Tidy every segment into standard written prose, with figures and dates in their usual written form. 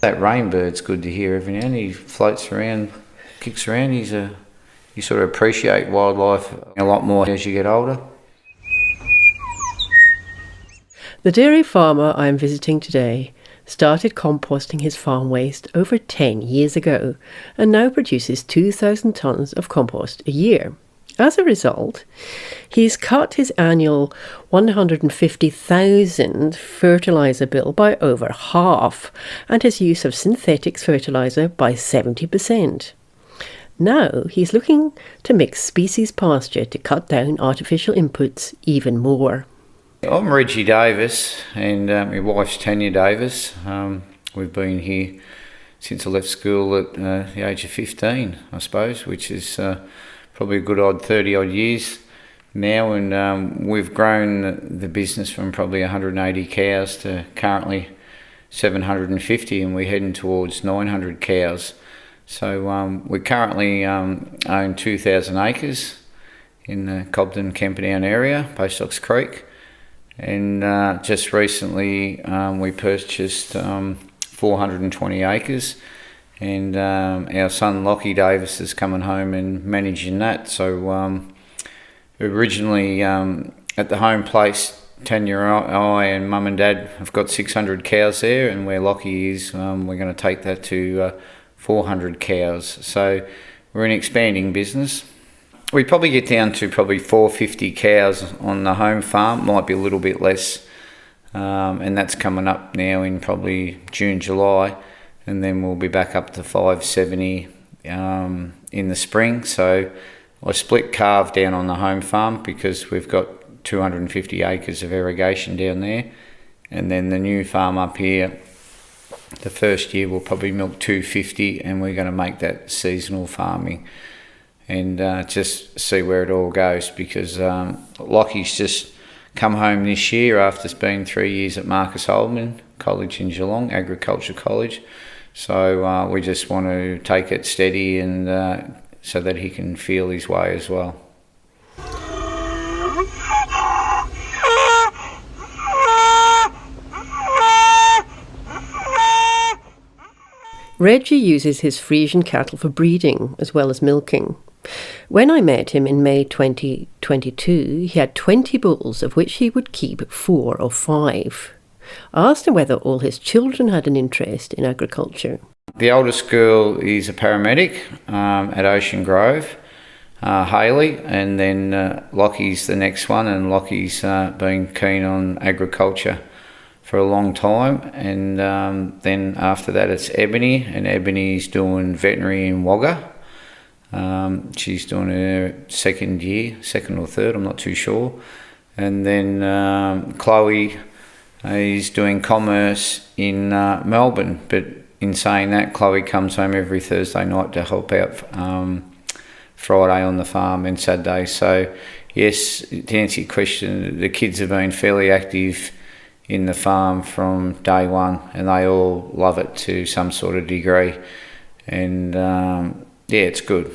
That rainbird's good to hear every now and then. He floats around, kicks around. You sort of appreciate wildlife a lot more as you get older. The dairy farmer I am visiting today started composting his farm waste over 10 years ago and now produces 2,000 tonnes of compost a year. As a result, he's cut his annual 150,000 fertiliser bill by over half and his use of synthetic fertiliser by 70%. Now he's looking to mix species pasture to cut down artificial inputs even more. I'm Reggie Davies, and my wife's Tanya Davies. We've been here since I left school at the age of 15, I suppose, which is probably a good odd 30 odd years now, and we've grown the business from probably 180 cows to currently 750, and we're heading towards 900 cows. So we currently own 2,000 acres in the Cobden Camperdown area, Postdocs Creek. And just recently we purchased 420 acres, and our son Lockie Davis is coming home and managing that. So originally at the home place, Tanya, I and Mum and Dad have got 600 cows there, and where Lockie is, we're going to take that to 400 cows. So we're an expanding business. We probably get down to probably 450 cows on the home farm, might be a little bit less, and that's coming up now in probably June, July, and then we'll be back up to 570 in the spring. So I split calve down on the home farm because we've got 250 acres of irrigation down there, and then the new farm up here, the first year we'll probably milk 250, and we're going to make that seasonal farming. And just see where it all goes, because Lockie's just come home this year after spending 3 years at Marcus Holman College in Geelong, Agriculture College. So we just want to take it steady, and so that he can feel his way as well. Reggie uses his Friesian cattle for breeding as well as milking. When I met him in May 2022, he had 20 bulls, of which he would keep 4 or 5. I asked him whether all his children had an interest in agriculture. The oldest girl is a paramedic at Ocean Grove, Hayley, and then Lockie's the next one, and Lockie's been keen on agriculture for a long time. And then after that it's Ebony, and Ebony's doing veterinary in Wagga. She's doing her second or third, I'm not too sure. And then Chloe is doing commerce in Melbourne, but in saying that, Chloe comes home every Thursday night to help out Friday on the farm and Saturday. So yes, to answer your question, the kids have been fairly active in the farm from day one, and they all love it to some sort of degree, and yeah, it's good.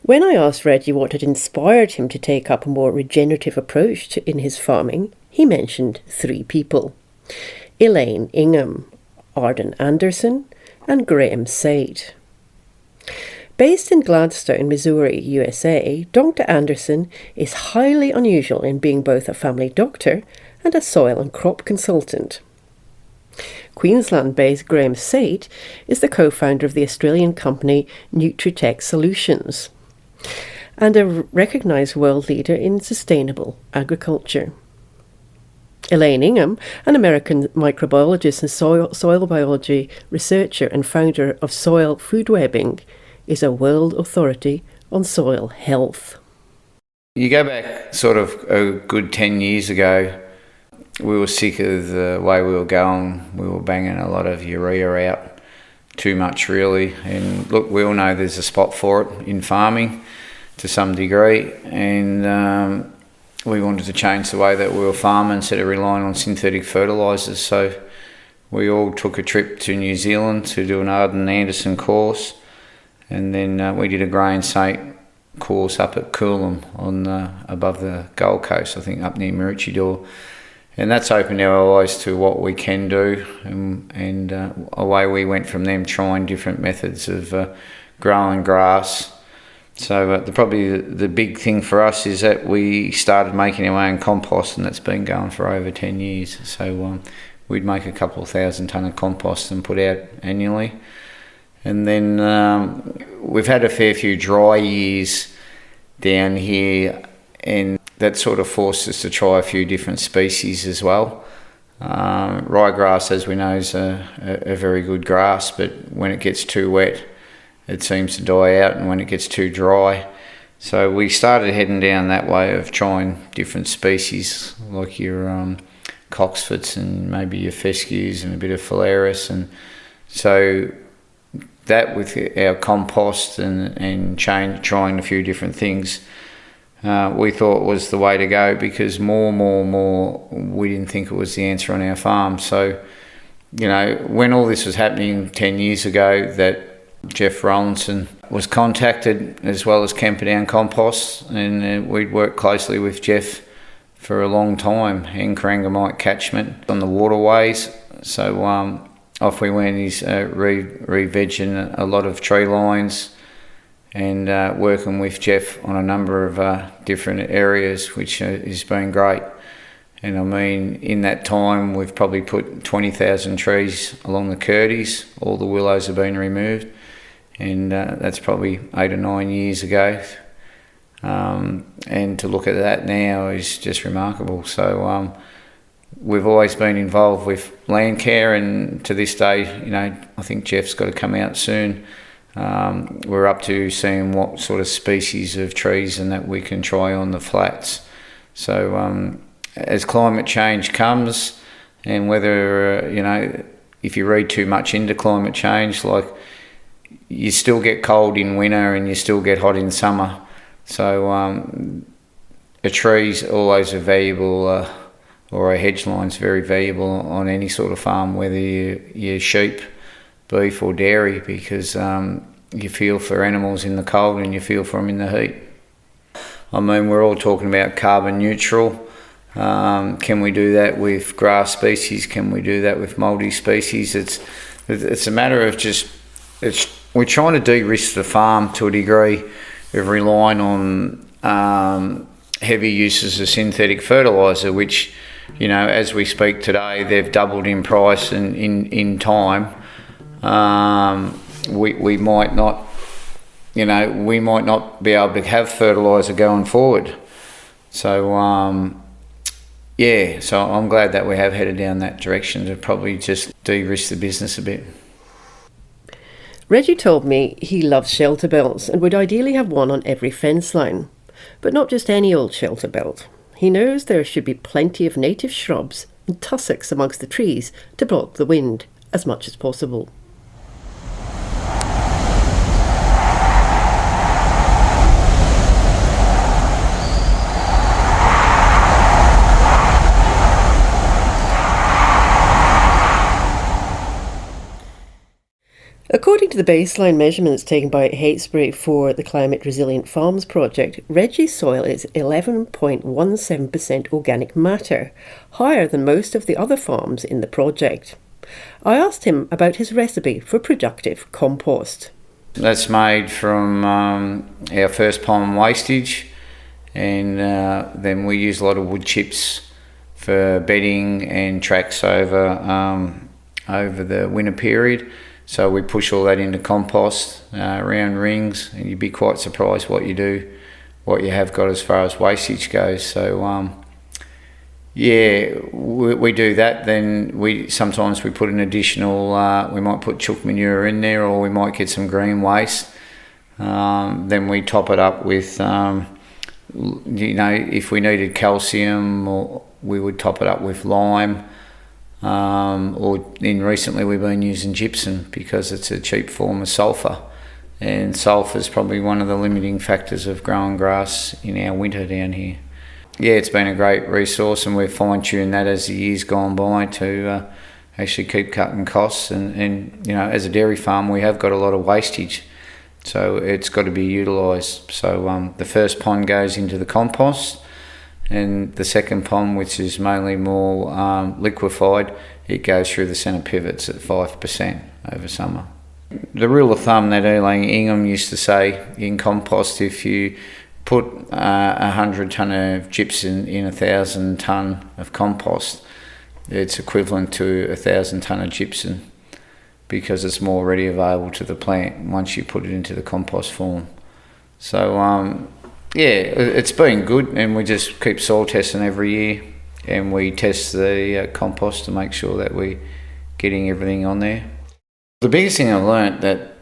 When I asked Reggie what had inspired him to take up a more regenerative approach in his farming, he mentioned 3 people: Elaine Ingham, Arden Anderson, and Graham Sate. Based in Gladstone, Missouri, USA, Dr. Anderson is highly unusual in being both a family doctor and a soil and crop consultant. Queensland-based Graham Sate is the co-founder of the Australian company Nutritech Solutions and a recognised world leader in sustainable agriculture. Elaine Ingham, an American microbiologist and soil biology researcher and founder of Soil Food Webbing, is a world authority on soil health. You go back sort of a good 10 years ago, we were sick of the way we were going. We were banging a lot of urea out, too much really. And look, we all know there's a spot for it in farming to some degree, and we wanted to change the way that we were farming instead of relying on synthetic fertilisers. So we all took a trip to New Zealand to do an Arden Anderson course, and then we did a Graham Sate course up at Coolum on above the Gold Coast, I think up near Maroochydore. And that's opened our eyes to what we can do, and away we went from them, trying different methods of growing grass. So probably the big thing for us is that we started making our own compost, and that's been going for over 10 years. So we'd make a couple of 1,000 tonne of compost and put out annually. And then we've had a fair few dry years down here, and that sort of forced us to try a few different species as well. Ryegrass, as we know, is a very good grass, but when it gets too wet, it seems to die out, and when it gets too dry. So we started heading down that way of trying different species, like your coxforts and maybe your fescues and a bit of phalaris. And so that, with our compost and trying a few different things, we thought was the way to go, because more, we didn't think it was the answer on our farm. So, when all this was happening 10 years ago, that Jeff Rollinson was contacted, as well as Camperdown Compost, and we'd worked closely with Jeff for a long time, in Corangamite catchment on the waterways. So off we went. He's re-vegging a lot of tree lines, and working with Jeff on a number of different areas, which has been great. And I mean, in that time, we've probably put 20,000 trees along the Curtis. All the willows have been removed, and that's probably 8 or 9 years ago. And to look at that now is just remarkable. So we've always been involved with Landcare, and to this day, I think Jeff's got to come out soon. We're up to seeing what sort of species of trees and that we can try on the flats. So as climate change comes, and whether, if you read too much into climate change, like, you still get cold in winter and you still get hot in summer. So a tree's always a valuable, or a hedge line's very valuable on any sort of farm, whether you're sheep, beef or dairy, because you feel for animals in the cold and you feel for them in the heat. I mean, we're all talking about carbon neutral. Can we do that with grass species? Can we do that with multi-species? It's a matter of we're trying to de-risk the farm to a degree of relying on heavy uses of synthetic fertiliser, which, as we speak today, they've doubled in price, and in time, we might not, be able to have fertiliser going forward. So so I'm glad that we have headed down that direction to probably just de-risk the business a bit. Reggie told me he loves shelter belts and would ideally have one on every fence line, but not just any old shelter belt. He knows there should be plenty of native shrubs and tussocks amongst the trees to block the wind as much as possible. According to the baseline measurements taken by Heytesbury for the Climate Resilient Farms project, Reggie's soil is 11.17% organic matter, higher than most of the other farms in the project. I asked him about his recipe for productive compost. That's made from our first pond wastage, and then we use a lot of wood chips for bedding and tracks over the winter period. So we push all that into compost, round rings, and you'd be quite surprised what you have got as far as wastage goes. So we do that. Then sometimes we put an additional, we might put chook manure in there, or we might get some green waste. Then we top it up with, if we needed calcium, or we would top it up with lime. Recently we've been using gypsum because it's a cheap form of sulphur, and sulphur is probably one of the limiting factors of growing grass in our winter down here. Yeah, it's been a great resource, and we've fine-tuned that as the years gone by to actually keep cutting costs, and as a dairy farm we have got a lot of wastage, so it's got to be utilised. So the first pond goes into the compost, and the second pond, which is mainly more liquefied, it goes through the centre pivots at 5% over summer. The rule of thumb that Elaine Ingham used to say in compost, if you put 100 tonne of gypsum in 1,000 tonne of compost, it's equivalent to 1,000 tonne of gypsum, because it's more readily available to the plant once you put it into the compost form. So yeah, it's been good, and we just keep soil testing every year, and we test the compost to make sure that we're getting everything on there. The biggest thing I've learnt that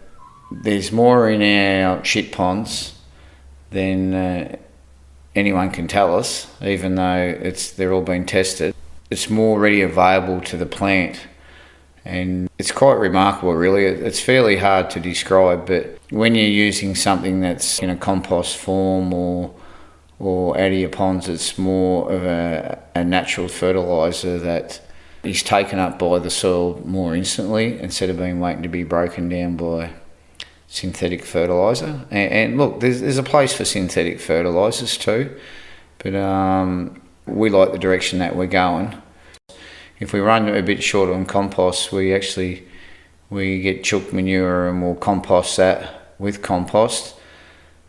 there's more in our shit ponds than anyone can tell us, even though they're all been tested. It's more readily available to the plant, and it's quite remarkable really. It's fairly hard to describe, but when you're using something that's in a compost form or out of your ponds, it's more of a natural fertiliser that is taken up by the soil more instantly, instead of waiting to be broken down by synthetic fertiliser. And look, there's a place for synthetic fertilisers too, but we like the direction that we're going. If we run a bit short on compost, we get chook manure and we'll compost that with compost,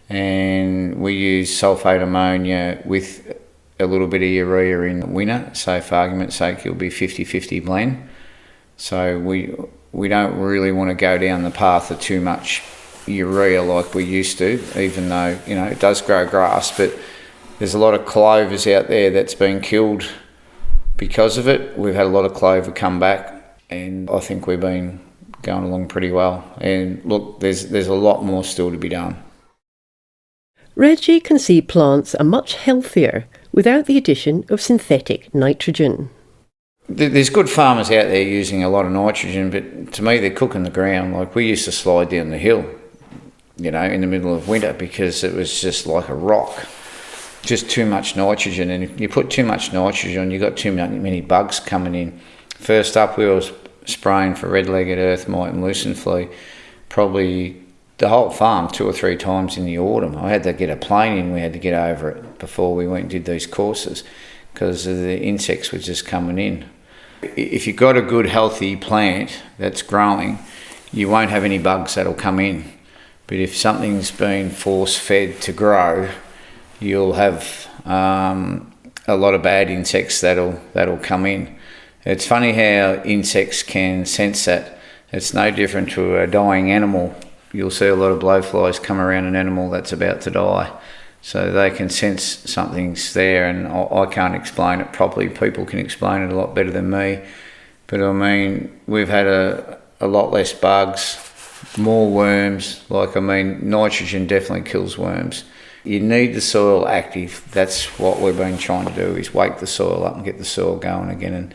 and we use sulphate ammonia with a little bit of urea in winter, so for argument's sake it'll be 50-50 blend. So we don't really want to go down the path of too much urea like we used to, even though it does grow grass, but there's a lot of clovers out there that's been killed because of it. We've had a lot of clover come back, and I think we've been going along pretty well. And look, there's a lot more still to be done. Reggie can see plants are much healthier without the addition of synthetic nitrogen. There's good farmers out there using a lot of nitrogen, but to me they're cooking the ground. Like, we used to slide down the hill, in the middle of winter, because it was just like a rock. Just too much nitrogen, and if you put too much nitrogen, you got too many bugs coming in. First up, we were spraying for red-legged earth mite and lucerne flea, probably the whole farm 2 or 3 times in the autumn. I had to get a plane in, we had to get over it before we went and did these courses, because the insects were just coming in. If you've got a good healthy plant that's growing, you won't have any bugs that'll come in. But if something's been force-fed to grow, you'll have a lot of bad insects that'll come in. It's funny how insects can sense that. It's no different to a dying animal. You'll see a lot of blowflies come around an animal that's about to die. So they can sense something's there, and I can't explain it properly. People can explain it a lot better than me. But we've had a lot less bugs, more worms. Nitrogen definitely kills worms. You need the soil active. That's what we've been trying to do, is wake the soil up and get the soil going again.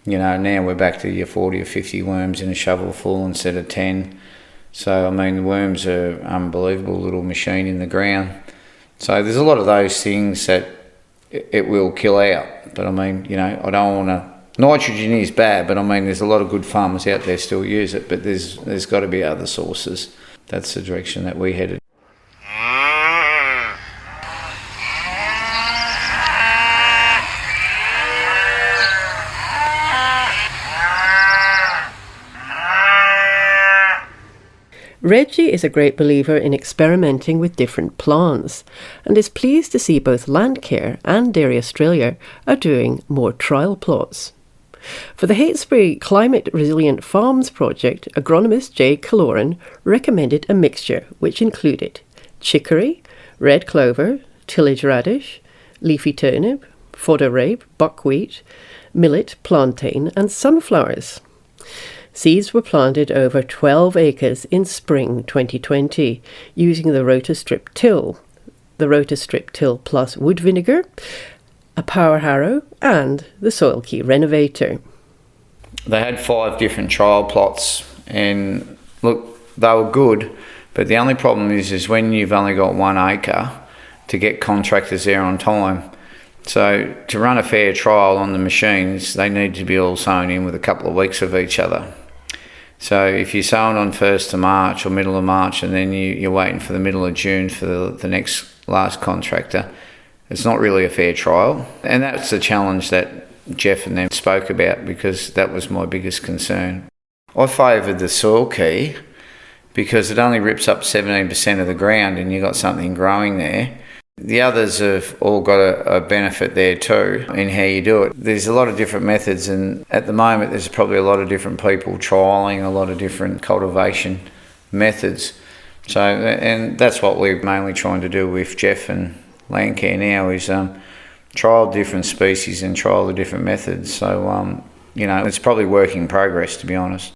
And now we're back to your 40 or 50 worms in a shovelful instead of 10. So the worms are an unbelievable little machine in the ground. So there's a lot of those things that it will kill out. But I don't want to. Nitrogen is bad, but there's a lot of good farmers out there still use it. But there's got to be other sources. That's the direction that we headed. Reggie is a great believer in experimenting with different plants, and is pleased to see both Landcare and Dairy Australia are doing more trial plots. For the Heytesbury Climate Resilient Farms project, agronomist Jay Kaloran recommended a mixture which included chicory, red clover, tillage radish, leafy turnip, fodder rape, buckwheat, millet, plantain and sunflowers. Seeds were planted over 12 acres in spring 2020 using the Rotostrip till, the Rotostrip till plus wood vinegar, a power harrow and the Soil Key Renovator. They had 5 different trial plots, and look, they were good, but the only problem is when you've only got 1 acre to get contractors there on time. So to run a fair trial on the machines, they need to be all sown in with a couple of weeks of each other. So if you're sowing on 1st of March or middle of March, and then you're waiting for the middle of June for the next last contractor, it's not really a fair trial. And that's the challenge that Jeff and them spoke about, because that was my biggest concern. I favoured the soil key because it only rips up 17% of the ground and you've got something growing there. The others have all got a benefit there too in how you do it. There's a lot of different methods, and at the moment there's probably a lot of different people trialling a lot of different cultivation methods. So, and that's what we're mainly trying to do with Jeff and Landcare now, is trial different species and trial the different methods. So, it's probably work in progress, to be honest.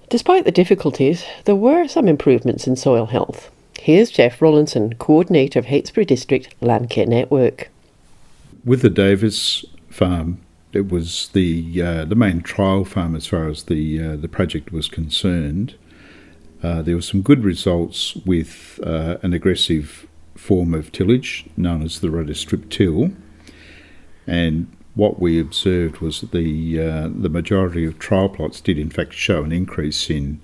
Despite the difficulties, there were some improvements in soil health. Here's Jeff Rollinson, Coordinator of Heytesbury District Landcare Network. With the Davies farm, it was the main trial farm as far as the project was concerned. There were some good results with an aggressive form of tillage known as the rudder strip till, and what we observed was that the majority of trial plots did in fact show an increase in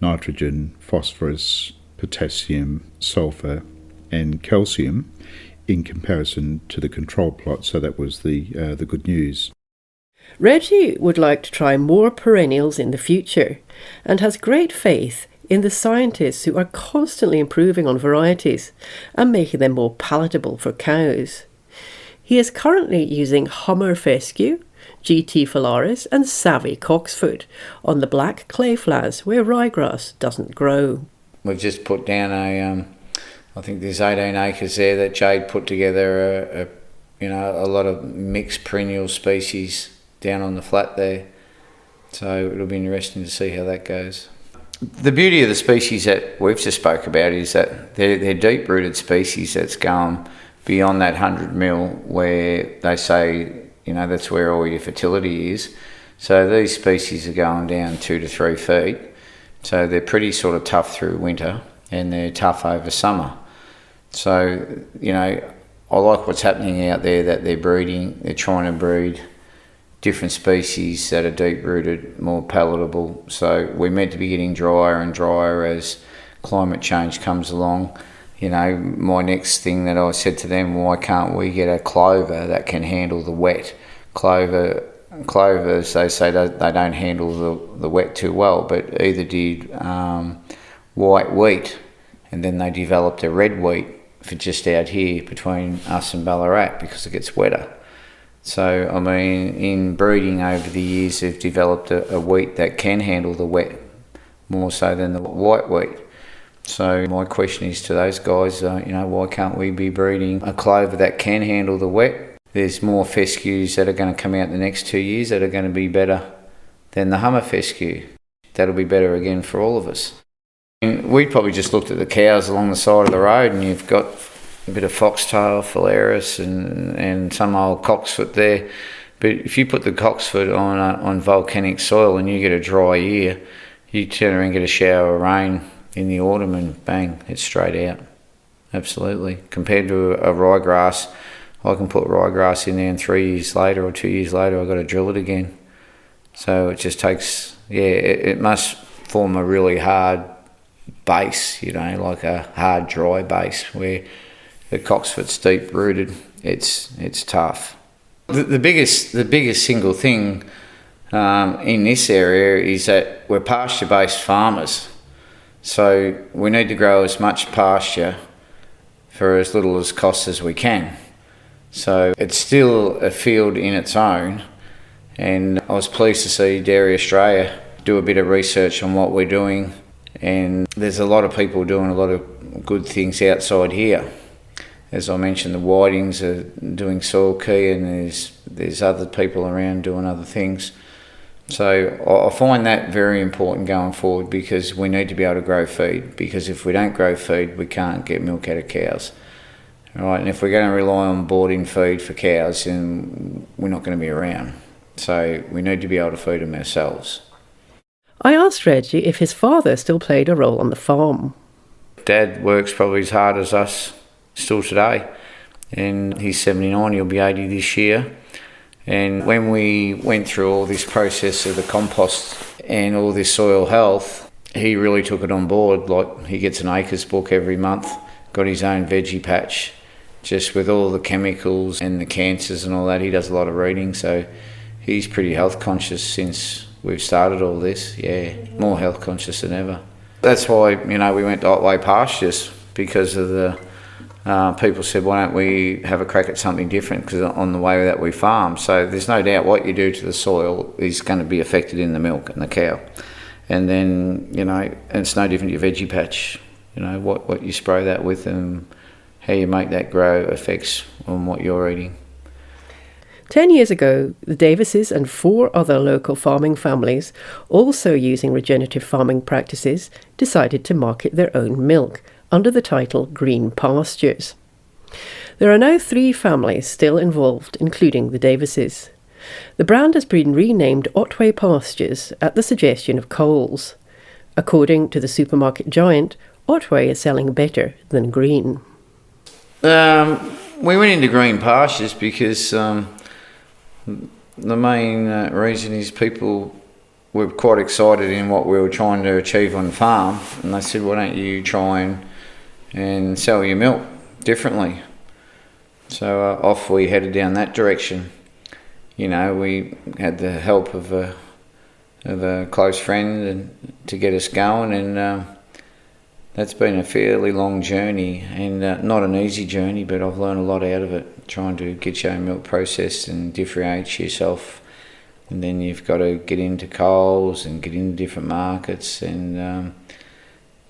nitrogen, phosphorus, potassium, sulphur and calcium in comparison to the control plot, so that was the good news. Reggie would like to try more perennials in the future and has great faith in the scientists who are constantly improving on varieties and making them more palatable for cows. He is currently using Hummer fescue, GT phalaris and Savvy coxfoot on the black clay flats where ryegrass doesn't grow. We've just put down I think there's 18 acres there that Jade put together a lot of mixed perennial species down on the flat there. So it'll be interesting to see how that goes. The beauty of the species that we've just spoke about is that they're deep-rooted species that's going beyond that 100 mil, where they say, that's where all your fertility is. So these species are going down 2 to 3 feet. So they're pretty sort of tough through winter and they're tough over summer. So, I like what's happening out there, that they're breeding, they're trying to breed different species that are deep-rooted, more palatable. So we're meant to be getting drier and drier as climate change comes along. My next thing that I said to them, why can't we get a clover that can handle the wet? Clovers, they say they don't handle the wet too well, but either did white wheat, and then they developed a red wheat for just out here between us and Ballarat because it gets wetter. So, in breeding over the years, they've developed a wheat that can handle the wet more so than the white wheat. So my question is to those guys, why can't we be breeding a clover that can handle the wet? There's more fescues that are going to come out the next 2 years that are going to be better than the Hummer fescue. That'll be better again for all of us. And we probably just looked at the cows along the side of the road, and you've got a bit of foxtail, phalaris and some old coxfoot there. But if you put the coxfoot on volcanic soil and you get a dry year, you turn around and get a shower of rain in the autumn and bang, it's straight out. Absolutely. Compared to a ryegrass, I can put ryegrass in there and 3 years later or 2 years later I've got to drill it again. So it just takes, it must form a really hard base, like a hard dry base where the coxfoot's deep rooted. It's tough. The biggest single thing in this area is that we're pasture-based farmers. So we need to grow as much pasture for as little as cost as we can. So it's still a field in its own, and I was pleased to see Dairy Australia do a bit of research on what we're doing, and there's a lot of people doing a lot of good things outside here. As I mentioned, the Whitings are doing soil key, and there's other people around doing other things. So I find that very important going forward, because we need to be able to grow feed, because if we don't grow feed, we can't get milk out of cows. All right, and if we're going to rely on boarding feed for cows, then we're not going to be around. So we need to be able to feed them ourselves. I asked Reggie if his father still played a role on the farm. Dad works probably as hard as us still today. and he's 79, he'll be 80 this year. And when we went through all this process of the compost and all this soil health, he really took it on board. Like, he gets an acres book every month, got his own veggie patch, just with all the chemicals and the cancers and all that. He does a lot of reading, so he's pretty health conscious since we've started all this. Yeah, more health conscious than ever. That's why, you know, we went to Otway Pastures, because of the people said, why don't we have a crack at something different, because on the way that we farm. So there's no doubt what you do to the soil is going to be affected in the milk and the cow. And then, you know, and it's no different to your veggie patch. You know, what you spray that with and how you make that grow affects on what you're eating. 10 years ago, the Davies and 4 other local farming families, also using regenerative farming practices, decided to market their own milk under the title Green Pastures. There are now 3 families still involved, including the Davies. The brand has been renamed Otway Pastures at the suggestion of Coles. According to the supermarket giant, Otway is selling better than green. We went into Green Pastures because the main reason is people were quite excited in what we were trying to achieve on the farm, and they said, why don't you try and sell your milk differently? So off we headed down that direction. You know, we had the help of a close friend to get us going, and that's been a fairly long journey, and not an easy journey, but I've learned a lot out of it, trying to get your own milk processed and differentiate yourself. And then you've got to get into Coles and get into different markets, and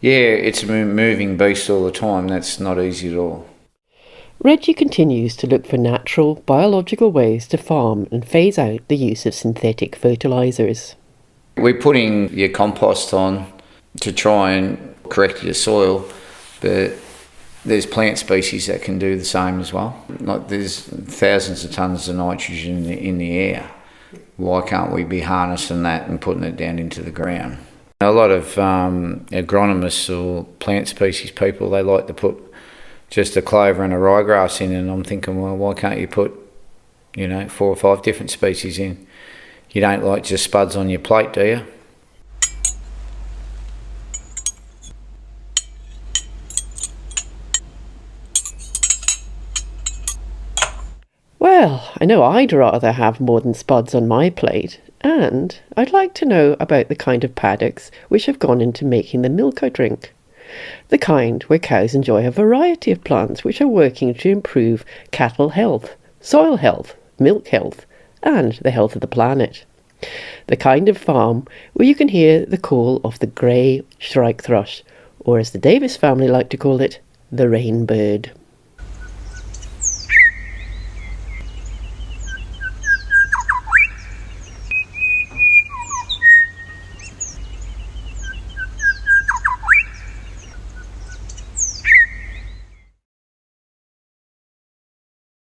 it's a moving beast all the time. That's not easy at all. Reggie continues to look for natural, biological ways to farm and phase out the use of synthetic fertilisers. We're putting your compost on to try and correct your soil, but there's plant species that can do the same as well. Like, there's thousands of tonnes of nitrogen in the air. Why can't we be harnessing that and putting it down into the ground? A lot of agronomists or plant species people, they like to put just a clover and a ryegrass in, and I'm thinking, well, why can't you put, 4 or 5 different species in? You don't like just spuds on your plate, do you? Well, I know I'd rather have more than spuds on my plate, and I'd like to know about the kind of paddocks which have gone into making the milk I drink. The kind where cows enjoy a variety of plants which are working to improve cattle health, soil health, milk health, and the health of the planet. The kind of farm where you can hear the call of the grey shrike thrush, or as the Davies family like to call it, the rainbird.